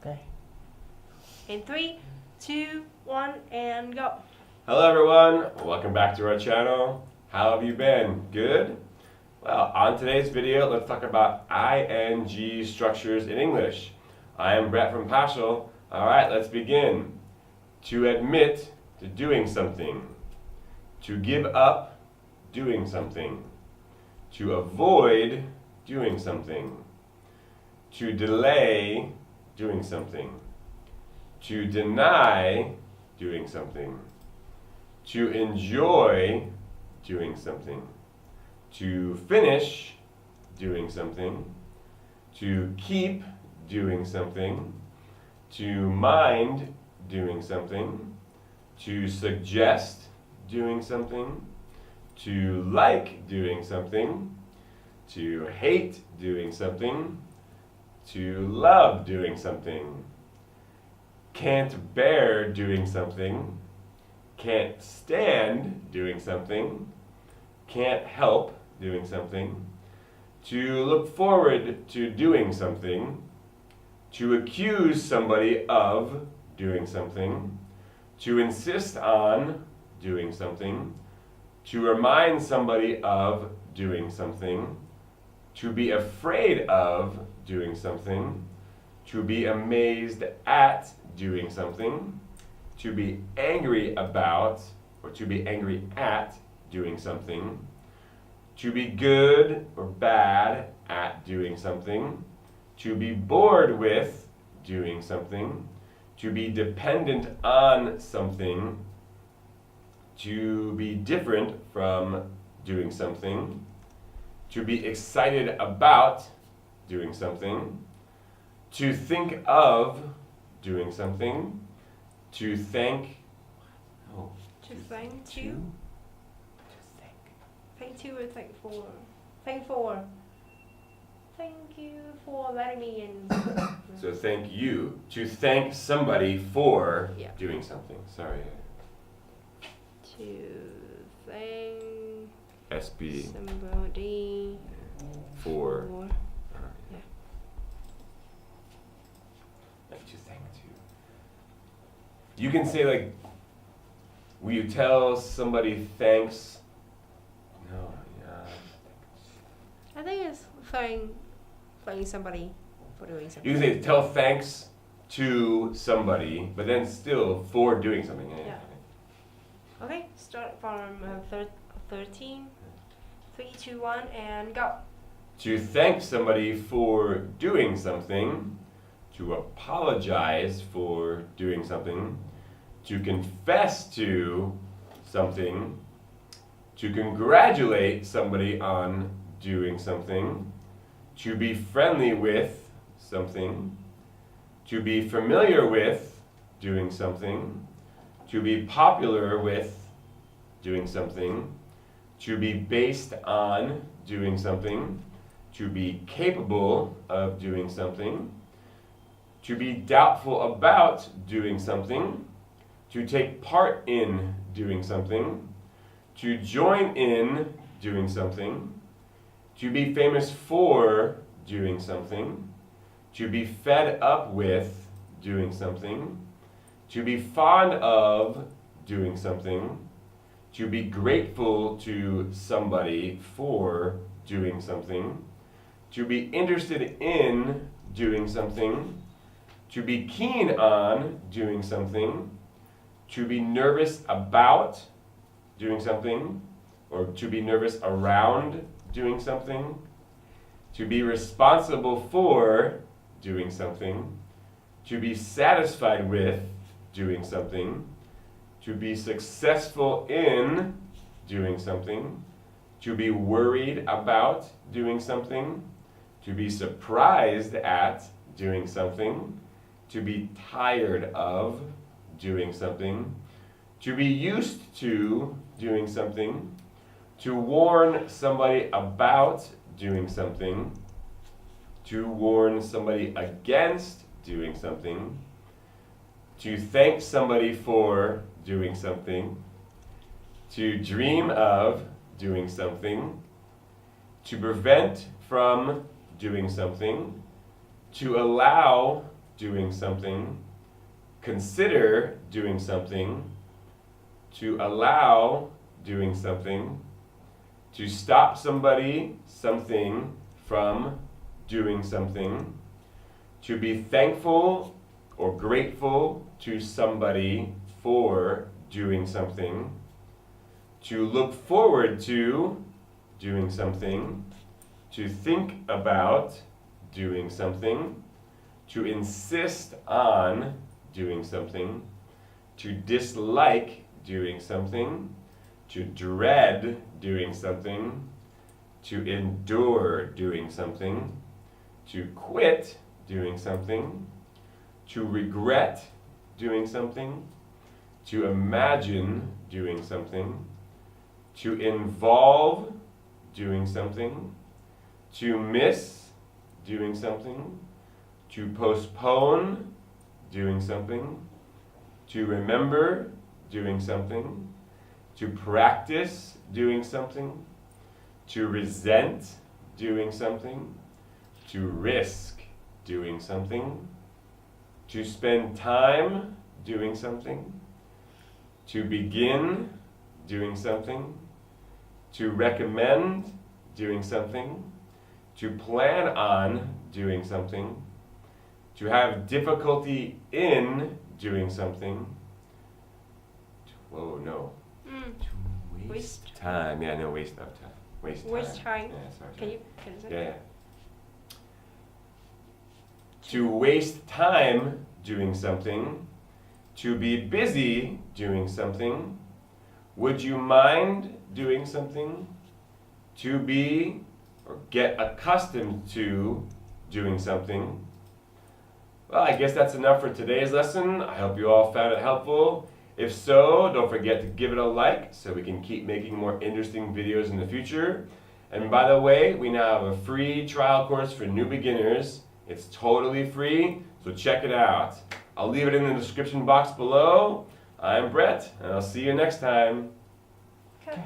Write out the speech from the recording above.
Okay. In 3, 2, 1, and go. Hello everyone, welcome back to our channel. How have you been? Good? Well, on today's video, let's talk about ing structures in English. I am Brett from Paschal. Alright, let's begin. To admit to doing something. To give up doing something. To avoid doing something. To delay doing something. To deny doing something. To enjoy doing something. To finish doing something. To keep doing something. To mind doing something. To suggest doing something. To like doing something. To hate doing something. To love doing something. Can't bear doing something. Can't stand doing something. Can't help doing something. To look forward to doing something. To accuse somebody of doing something. To insist on doing something. To remind somebody of doing something. To be afraid of doing something. To be amazed at doing something. To be angry about or to be angry at doing something. To be good or bad at doing something. To be bored with doing something. To be dependent on something. To be different from doing something. To be excited about doing something. To think of doing something. To thank. Oh. To thank To. you. Thank you or thank for. Thank for. Thank you for letting me in. So thank you. To thank somebody for Yeah. doing something. Sorry. To thank SB somebody for. for. Yeah. Like to thank to. You can say like, will you tell somebody thanks? No, yeah. I think it's thank somebody for doing something. You can say tell thanks to somebody, but then still for doing something. Yeah. Okay, start from 13. 3, 2, 1, and go. To thank somebody for doing something. To apologize for doing something. To confess to something. To congratulate somebody on doing something. To be friendly with something. To be familiar with doing something. To be popular with doing something. To be based on doing something. To be capable of doing something. To be doubtful about doing something. To take part in doing something. To join in doing something. To be famous for doing something. To be fed up with doing something. To be fond of doing something. To be grateful to somebody for doing something. To be interested in doing something. To be keen on doing something. To be nervous about doing something. Or to be nervous around doing something. To be responsible for doing something. To be satisfied with doing something. To be successful in doing something. To be worried about doing something. To be surprised at doing something. To be tired of doing something. To be used to doing something. To warn somebody about doing something. To warn somebody against doing something. To thank somebody for doing something. To dream of doing something. To prevent from doing something. To allow doing something, consider doing something, to allow doing something, to stop somebody, something from doing something, to be thankful or grateful to somebody for doing something, to look forward to doing something, to think about doing something, to insist on doing something, to dislike doing something, to dread doing something, to endure doing something, to quit doing something, to regret doing something, to imagine doing something, to involve doing something, to miss doing something, to postpone doing something, to remember doing something, to practice doing something, to resent doing something, to risk doing something, to spend time doing something, to begin doing something, to recommend doing something, to plan on doing something, to have difficulty in doing something, to waste time. Yeah, no, waste of time. Waste time. Yeah, sorry. Can you say? Yeah. To waste time doing something, to be busy doing something, would you mind doing something, to be or get accustomed to doing something. Well, I guess that's enough for today's lesson. I hope you all found it helpful. If so, don't forget to give it a like so we can keep making more interesting videos in the future. And by the way, we now have a free trial course for new beginners. It's totally free, so check it out. I'll leave it in the description box below. I'm Brett, and I'll see you next time. Okay.